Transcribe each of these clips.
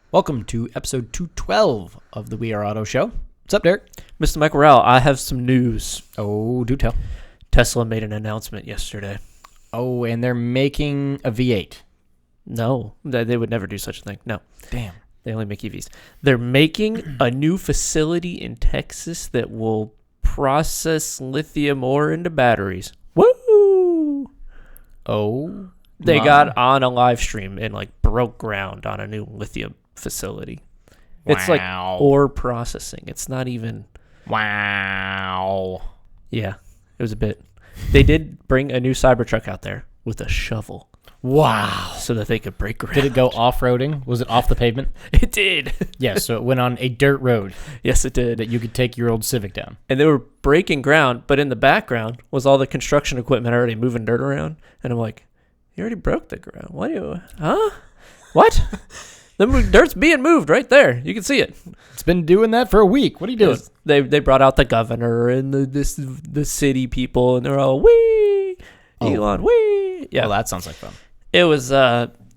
Welcome to episode 212 of the We Are Auto Show. What's up, Derek? Mr. Michael Rowell, I have some news. Oh, do tell. Tesla made an announcement yesterday. Oh, and they're making a V8. No, they would never do such a thing. No. Damn. They only make EVs. They're making a new facility in Texas that will process lithium ore into batteries. Woo! Oh, They my. got on a live stream and broke ground on a new lithium facility. It's like ore processing. It's not even. Wow. Yeah, it was a bit. They did bring a new Cybertruck out there with a shovel. Wow. So that they could break ground. Did it go off-roading? Was it off the pavement? It did. Yes, so it went on a dirt road Yes, it did. that you could take your old Civic down. And they were breaking ground, but in the background was all the construction equipment already moving dirt around. And I'm like, you already broke the ground. What do you... Huh? What? The dirt's being moved right there. You can see it. It's been doing that for a week. What are you doing? They brought out the governor and the city people, and they're all, wee! Elon, wee! Yeah. Well, that sounds like fun. It was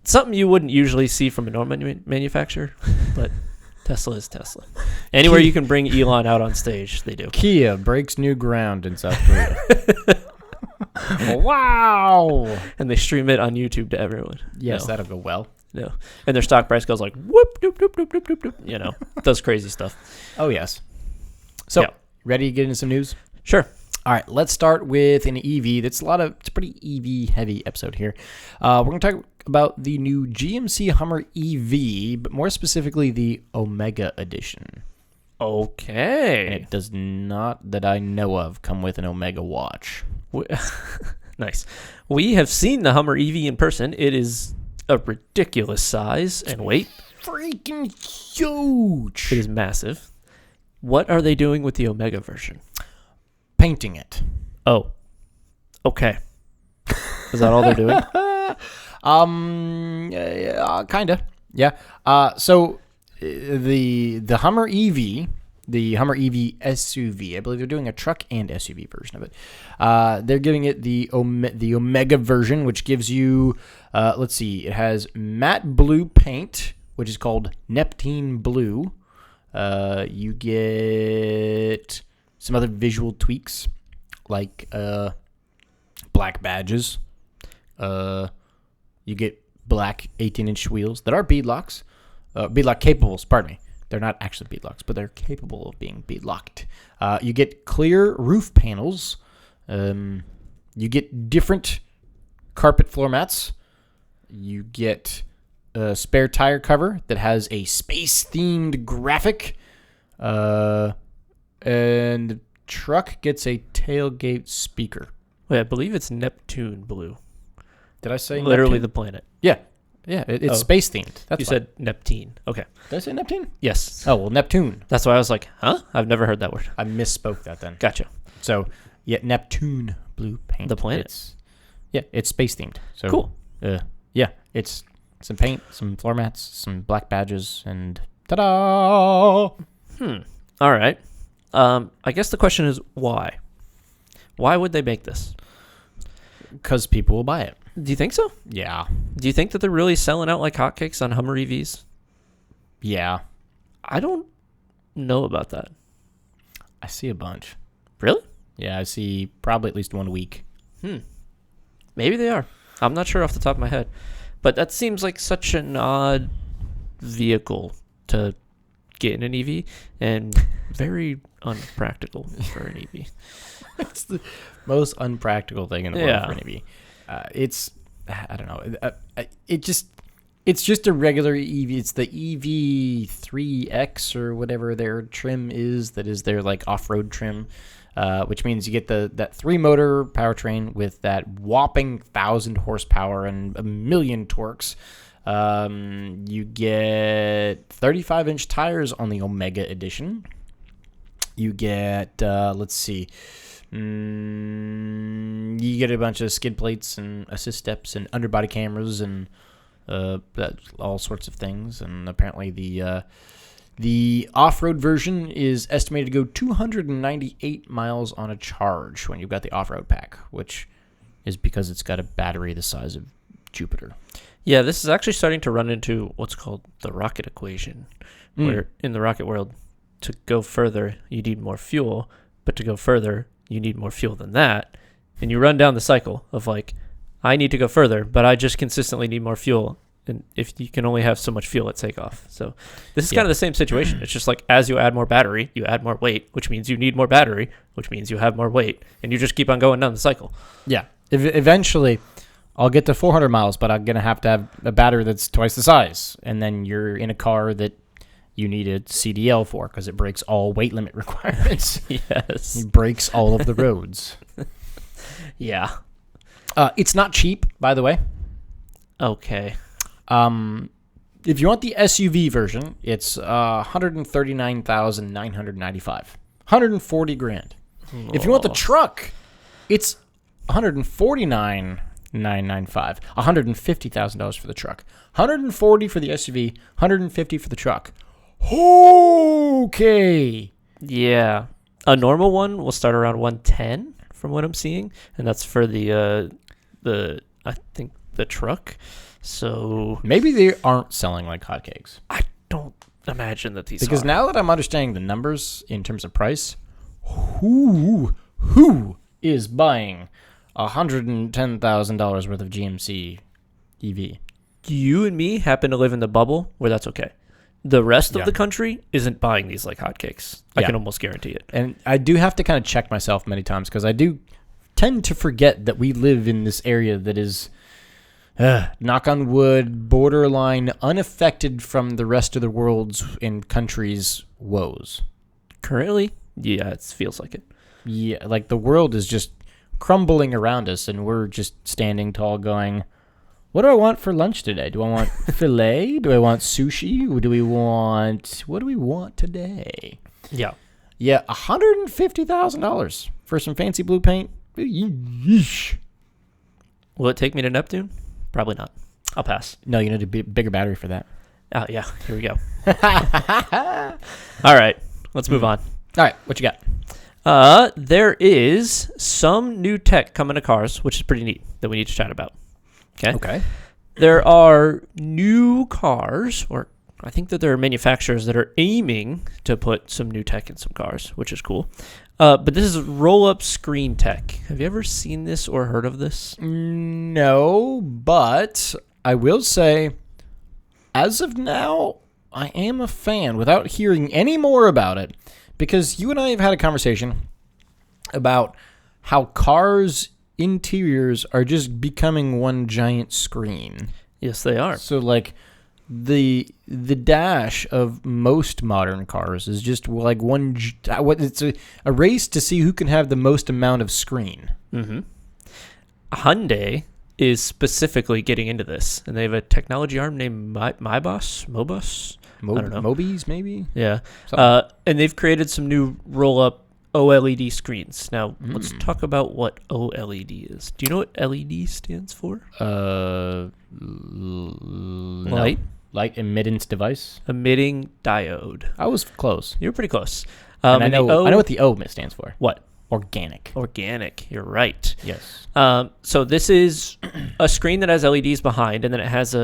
something you wouldn't usually see from a normal manufacturer, but Tesla is Tesla. Anywhere you can bring Elon out on stage, they do. Kia breaks new ground in South Korea. Wow. And they stream it on YouTube to everyone. Yes, No. that'll go well. No. And their stock price goes like, whoop, doop, doop, doop, doop, doop, doop. You know, does crazy stuff. Oh, yes. So, Yeah. ready to get into some news? Sure. All right, let's start with an EV. It's a pretty EV heavy episode here. We're going to talk about the new GMC Hummer EV, but more specifically the Omega Edition. Okay. And it does not, that I know of, come with an Omega watch. Nice. We have seen the Hummer EV in person. It is a ridiculous size and weight. Freaking huge. It is massive. What are they doing with the Omega version? Painting it. Oh. Okay. Is that all they're doing? Kinda. Yeah. So the Hummer EV, the Hummer EV SUV, I believe they're doing a truck and SUV version of it. They're giving it the Omega version, which gives you, let's see, it has matte blue paint, which is called Neptune Blue. You get some other visual tweaks, like black badges. You get black 18-inch wheels that are beadlocks. Beadlock capables, pardon me. They're not actually beadlocks, but they're capable of being beadlocked. You get clear roof panels. You get different carpet floor mats. You get a spare tire cover that has a space-themed graphic. And the truck gets a tailgate speaker. Wait, I believe it's Neptune Blue. Did I say Literally Neptune? the planet. Yeah. Yeah, it's space-themed. That's You fine. said Neptune. Okay. Did I say Neptune? Yes. Oh, well, Neptune. That's why I was like, huh? I've never heard that word. I misspoke that then. Gotcha. So, yeah, Neptune blue paint. The planet. It's space-themed. So, Cool. Yeah, it's some paint, some floor mats, some black badges, and ta-da! All right. I guess the question is why? Why would they make this? Because people will buy it. Do you think so? Yeah. Do you think that they're really selling out like hotcakes on Hummer EVs? Yeah. I don't know about that. I see a bunch. Really? Yeah, I see probably at least one a week. Maybe they are. I'm not sure off the top of my head. But that seems like such an odd vehicle to get in an EV and very unpractical for an EV. It's the most unpractical thing in the world Yeah. for an EV. I don't know. It's just a regular EV. It's the EV3X or whatever their trim is. That is their off-road trim, which means you get that 3-motor powertrain with that whopping 1,000 horsepower and a million torques. You get 35-inch tires on the Omega Edition. You get, let's see, you get a bunch of skid plates and assist steps and underbody cameras and all sorts of things. And apparently the off-road version is estimated to go 298 miles on a charge when you've got the off-road pack, which is because it's got a battery the size of Jupiter. Yeah, this is actually starting to run into what's called the rocket equation, where in the rocket world, to go further, you need more fuel, but to go further, you need more fuel than that. And you run down the cycle of like, I need to go further, but I just consistently need more fuel. And if you can only have so much fuel at takeoff. So this is kind of the same situation. It's just like as you add more battery, you add more weight, which means you need more battery, which means you have more weight. And you just keep on going down the cycle. Yeah. Eventually, I'll get to 400 miles, but I'm going to have a battery that's twice the size. And then you're in a car that you need a CDL for because it breaks all weight limit requirements. Yes. It breaks all of the roads. Yeah. It's not cheap, by the way. Okay. If you want the SUV version, it's $139,995, 140 grand. If you want the truck, it's $149,995, $150,000 for the truck, $140 for the SUV, $150 for the truck. Okay. Yeah. A normal one will start around 110 from what I'm seeing, and that's for the I think the truck. So maybe they aren't selling like hotcakes. I don't imagine that these because are. now that I'm understanding the numbers in terms of price, who is buying $110,000 worth of GMC EV? You and me happen to live in the bubble where that's okay. The rest of the country isn't buying these like hotcakes. I can almost guarantee it. And I do have to kind of check myself many times because I do tend to forget that we live in this area that is, knock on wood, borderline unaffected from the rest of the world's and countries' woes. Currently, yeah, it feels like it. Yeah, like the world is just crumbling around us and we're just standing tall going, what do I want for lunch today? Do I want filet? Do I want sushi? What do we want today? Yeah. Yeah, $150,000 for some fancy blue paint. Yeesh. Will it take me to Neptune? Probably not. I'll pass. No, you need a bigger battery for that. Oh, yeah. Here we go. All right. Let's move on. All right, what you got? There is some new tech coming to cars, which is pretty neat, that we need to chat about. Okay. There are new cars, or I think that there are manufacturers that are aiming to put some new tech in some cars, which is cool. But this is roll-up screen tech. Have you ever seen this or heard of this? No, but I will say, as of now, I am a fan without hearing any more about it, because you and I have had a conversation about how cars' interiors are just becoming one giant screen. Yes, they are. So, like, the dash of most modern cars is just like it's a race to see who can have the most amount of screen. Mm-hmm. Hyundai is specifically getting into this, and they have a technology arm named Mobus. I don't know. Mobies, maybe? Yeah. And they've created some new roll-up OLED screens. Now, let's talk about what OLED is. Do you know what LED stands for? Light. Light emittance device. Emitting diode. I was close. You were pretty close. And I know what the O stands for. What? Organic. Organic. You're right. Yes. So this is a screen that has LEDs behind, and then it has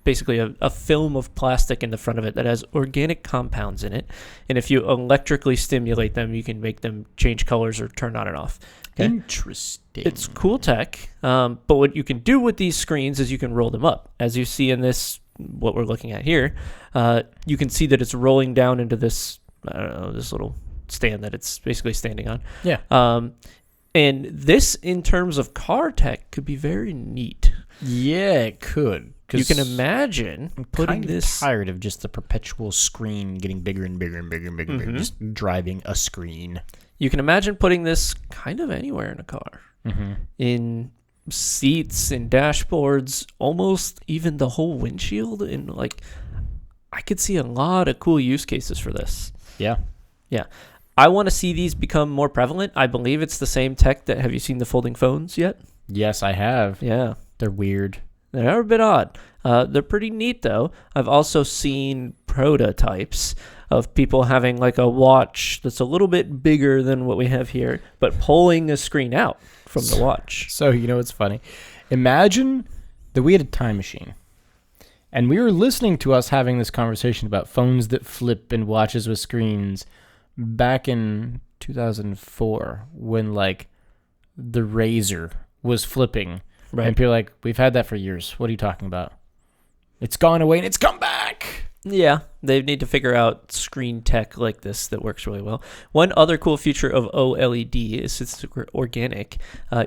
basically a film of plastic in the front of it that has organic compounds in it. And if you electrically stimulate them, you can make them change colors or turn on and off. Okay? Interesting. It's cool tech. But what you can do with these screens is you can roll them up. As you see in this, what we're looking at here, you can see that it's rolling down into this, I don't know, this little stand that it's basically standing on. Yeah. And this, in terms of car tech, could be very neat. Yeah, it could. You can imagine putting this. I'm tired of just the perpetual screen getting bigger and bigger and bigger and bigger, bigger, just driving a screen. You can imagine putting this kind of anywhere in a car. In seats, in dashboards, almost even the whole windshield. And like, I could see a lot of cool use cases for this. Yeah. Yeah. I want to see these become more prevalent. I believe it's the same tech that, have you seen the folding phones yet? Yes, I have. Yeah. They're weird. They're a bit odd. They're pretty neat, though. I've also seen prototypes of people having like a watch that's a little bit bigger than what we have here, but pulling a screen out from the watch. So, you know what's funny? Imagine that we had a time machine. And we were listening to us having this conversation about phones that flip and watches with screens back in 2004 when, like, the Razor was flipping. Right. And people are like, we've had that for years. What are you talking about? It's gone away and it's come back. Yeah, they need to figure out screen tech like this that works really well. One other cool feature of OLED is it's organic.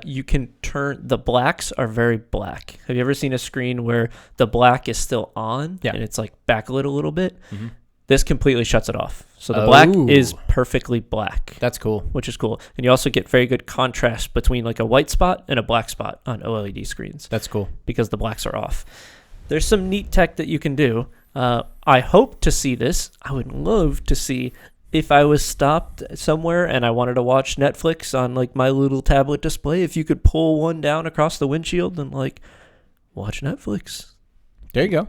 You can turn the blacks are very black. Have you ever seen a screen where the black is still on and it's like backlit a little bit? Mm-hmm. This completely shuts it off. So the black is perfectly black. That's cool. Which is cool. And you also get very good contrast between like a white spot and a black spot on OLED screens. That's cool. Because the blacks are off. There's some neat tech that you can do. I hope to see this. I would love to see if I was stopped somewhere and I wanted to watch Netflix on like my little tablet display, if you could pull one down across the windshield and like watch Netflix. There you go.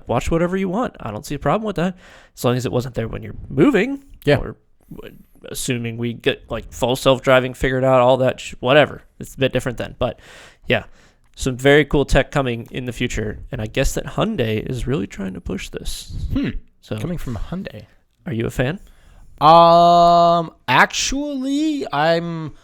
Watch whatever you want. I don't see a problem with that. As long as it wasn't there when you're moving. Yeah. Or assuming we get like full self-driving figured out, all that, whatever. It's a bit different then. But yeah. Some very cool tech coming in the future, and I guess that Hyundai is really trying to push this. So, coming from Hyundai, are you a fan? Actually, I'm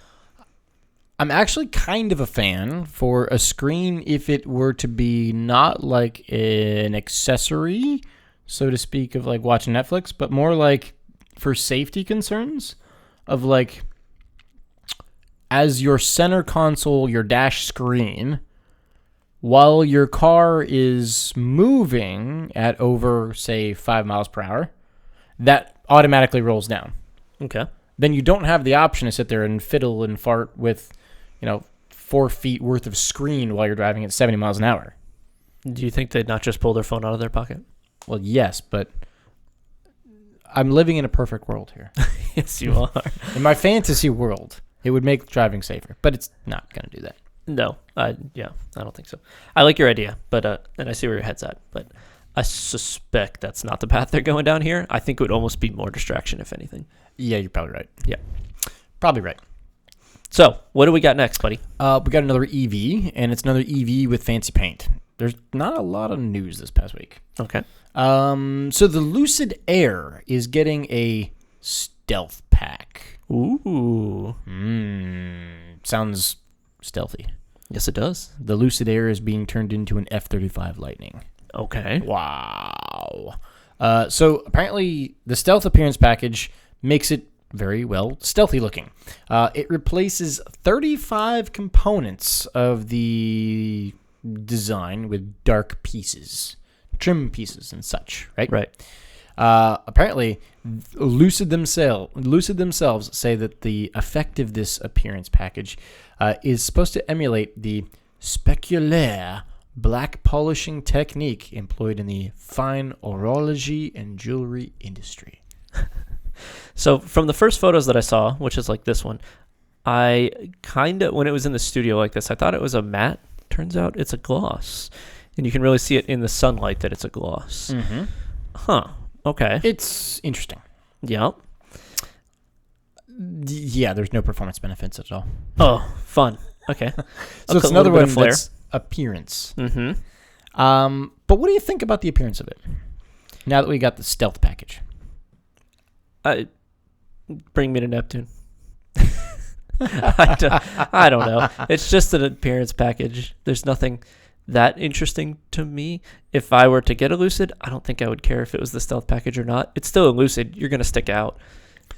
actually kind of a fan for a screen if it were to be not like an accessory, so to speak, of like watching Netflix, but more like for safety concerns of like as your center console, your dash screen. While your car is moving at over, say, 5 miles per hour, that automatically rolls down. Okay. Then you don't have the option to sit there and fiddle and fart with, 4 feet worth of screen while you're driving at 70 miles an hour. Do you think they'd not just pull their phone out of their pocket? Well, yes, but I'm living in a perfect world here. Yes, you are. In my fantasy world, it would make driving safer, but it's not going to do that. No, I don't think so. I like your idea, but and I see where your head's at, but I suspect that's not the path they're going down here. I think it would almost be more distraction, if anything. Yeah, you're probably right. Yeah, probably right. So, what do we got next, buddy? We got another EV, and it's another EV with fancy paint. There's not a lot of news this past week. Okay. So the Lucid Air is getting a stealth pack. Ooh. Sounds stealthy. Yes, it does. The Lucid Air is being turned into an F-35 Lightning. Okay. Wow. So apparently the stealth appearance package makes it very well stealthy looking. It replaces 35 components of the design with dark pieces, trim pieces and such, right? Right. Apparently, Lucid themselves say that the effect of this appearance package is supposed to emulate the speculaire black polishing technique employed in the fine horology and jewelry industry. So from the first photos that I saw, which is like this one, I when it was in the studio like this, I thought it was a matte. Turns out it's a gloss. And you can really see it in the sunlight that it's a gloss. Mm-hmm. Huh. Okay. It's interesting. Yep. Yeah, there's no performance benefits at all. Oh, fun. Okay. So it's another one that's appearance. Mm-hmm. But what do you think about the appearance of it? Now that we got the stealth package. Bring me to Neptune. I don't know. It's just an appearance package. There's nothing that interesting to me. If I were to get a Lucid, I don't think I would care if it was the stealth package or not. It's still a Lucid. You're going to stick out.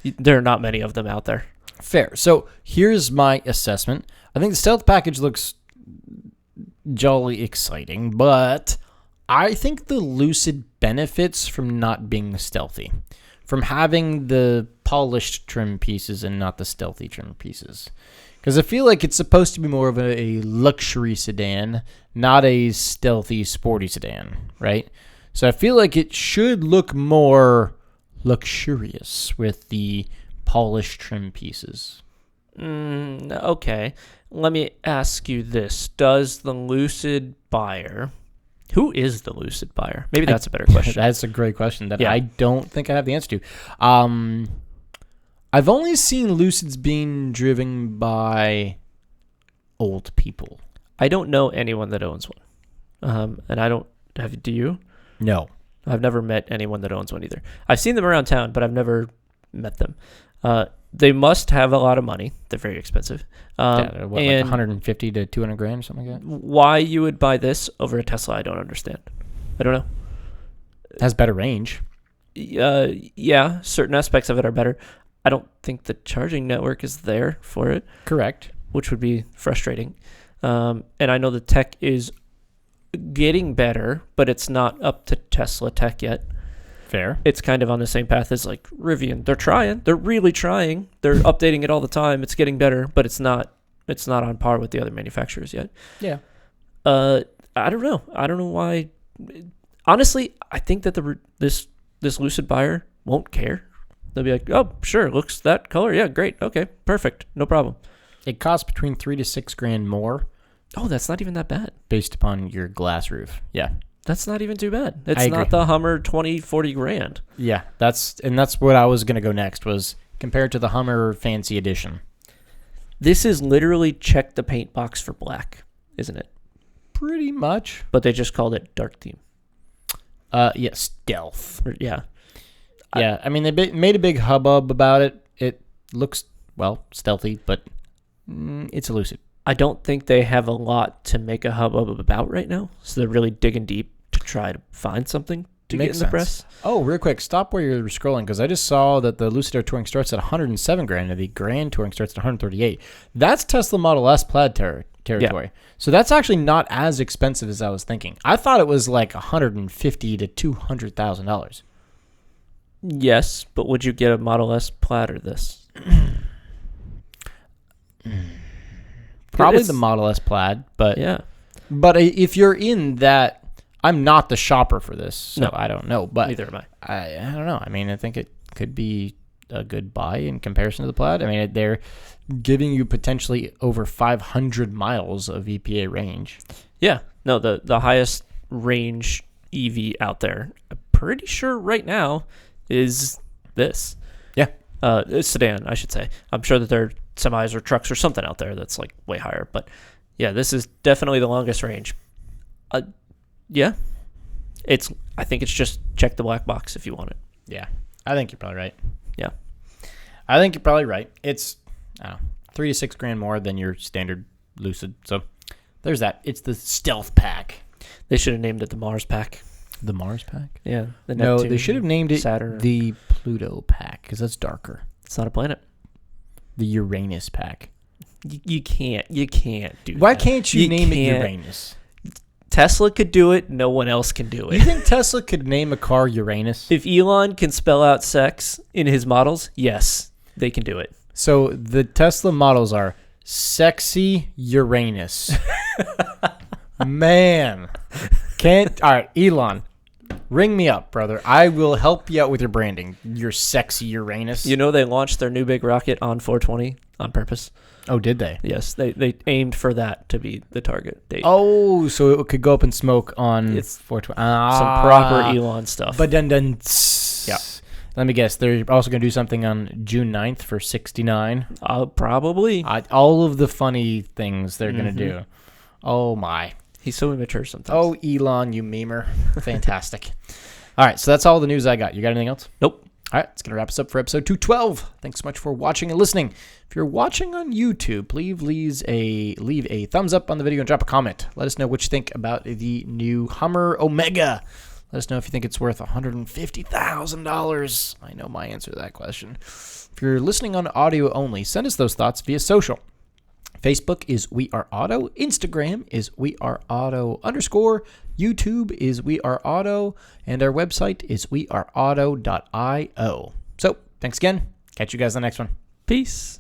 There are not many of them out there. Fair. So here's my assessment. I think the stealth package looks jolly exciting, but I think the Lucid benefits from not being stealthy, from having the polished trim pieces and not the stealthy trim pieces. Because I feel like it's supposed to be more of a luxury sedan, not a stealthy, sporty sedan, right? So I feel like it should look more luxurious with the polished trim pieces. Okay. Let me ask you this. Does the Lucid buyer... Who is the Lucid buyer? Maybe that's a better question. That's a great question that I don't think I have the answer to. I've only seen Lucids being driven by old people. I don't know anyone that owns one. And I don't have. Do you? No. I've never met anyone that owns one either. I've seen them around town, but I've never met them. They must have a lot of money. They're very expensive. Like and 150 to 200 grand, something like that. why you would buy this over a Tesla, I don't understand. I don't know. It has better range. Yeah, certain aspects of it are better. I don't think the charging network is there for it, Correct. which would be frustrating. And I know the tech is getting better, but it's not up to Tesla tech yet. Fair. It's kind of on the same path as like Rivian. They're trying. They're really trying. They're updating it all the time. It's getting better, but it's not on par with the other manufacturers yet. Yeah. I don't know. I don't know why. Honestly, I think that this Lucid buyer won't care. They'll be like, "Oh, sure, looks that color. Yeah, great. Okay, perfect. No problem." It costs between $3,000 to $6,000 more Oh, that's not even that bad. based upon your glass roof. Yeah. That's not even too bad. I It's agree. not the Hummer 20, 40 grand. Yeah. That's what I was going to go next was compared to the Hummer Fancy Edition. This is literally check the paint box for black, isn't it? Pretty much. But they just called it dark theme. Yeah, stealth. Yeah. Yeah, I mean, they made a big hubbub about it. It looks, well, stealthy, but it's a Lucid. I don't think they have a lot to make a hubbub about right now. So they're really digging deep to try to find something to Makes get in the sense. press. Oh, real quick, stop where you're scrolling because I just saw that the Lucid Air Touring starts at 107 grand and the Grand Touring starts at 138. That's Tesla Model S Plaid territory. So that's actually not as expensive as I was thinking. I thought it was like $150,000 to $200,000. Yes, but would you get a Model S Plaid or this? Probably It's- the Model S Plaid, but Yeah. but if you're in that, I'm not the shopper for this, so No. I don't know. But Neither am I. I don't know. I mean, I think it could be a good buy in comparison to the Plaid. I mean, they're giving you potentially over 500 miles of EPA range. Yeah. No, the highest range EV out there, I'm pretty sure right now, is this. Yeah. It's sedan, I should say. I'm sure that there are semis or trucks or something out there that's like way higher. But yeah, this is definitely the longest range. Yeah. I think it's just check the black box if you want it. Yeah, I think you're probably right. Yeah. I think you're probably right. It's, I don't know, $3,000 to $6,000 more than your standard Lucid. So there's that. It's the Stealth Pack. They should have named it the Mars Pack. The Mars Pack? Yeah. The No, Neptune, they should have named it Saturn. the Pluto Pack because that's darker. It's not a planet. The Uranus Pack. You can't do Why that. can't you name it can't. Uranus? Tesla could do it. No one else can do You it. think Tesla could name a car Uranus? If Elon can spell out sex in his models, yes, they can do it. So the Tesla models are sexy Uranus. Man. Can't. All right, Elon. Ring me up, brother. I will help you out with your branding. Your sexy Uranus. You know they launched their new big rocket on 420 on purpose. Oh, did they? Yes, they aimed for that to be the target date. Oh, so it could go up in smoke on It's 420. Some proper Elon stuff. But then, Yeah. Let me guess. They're also going to do something on June 9th for 69. Probably. All of the funny things they're going to Mm-hmm. do. Oh, my. He's so immature sometimes. Oh, Elon, you memer. Fantastic. All right, so that's all the news I got. You got anything else? Nope. All right, it's going to wrap us up for episode 212. Thanks so much for watching and listening. If you're watching on YouTube, please leave a thumbs up on the video and drop a comment. Let us know what you think about the new Hummer Omega. Let us know if you think it's worth $150,000. I know my answer to that question. If you're listening on audio only, send us those thoughts via social. Facebook is We Are Auto. Instagram is We Are Auto _ YouTube is We Are Auto. And our website is weareauto.io. So, thanks again. Catch you guys on the next one. Peace.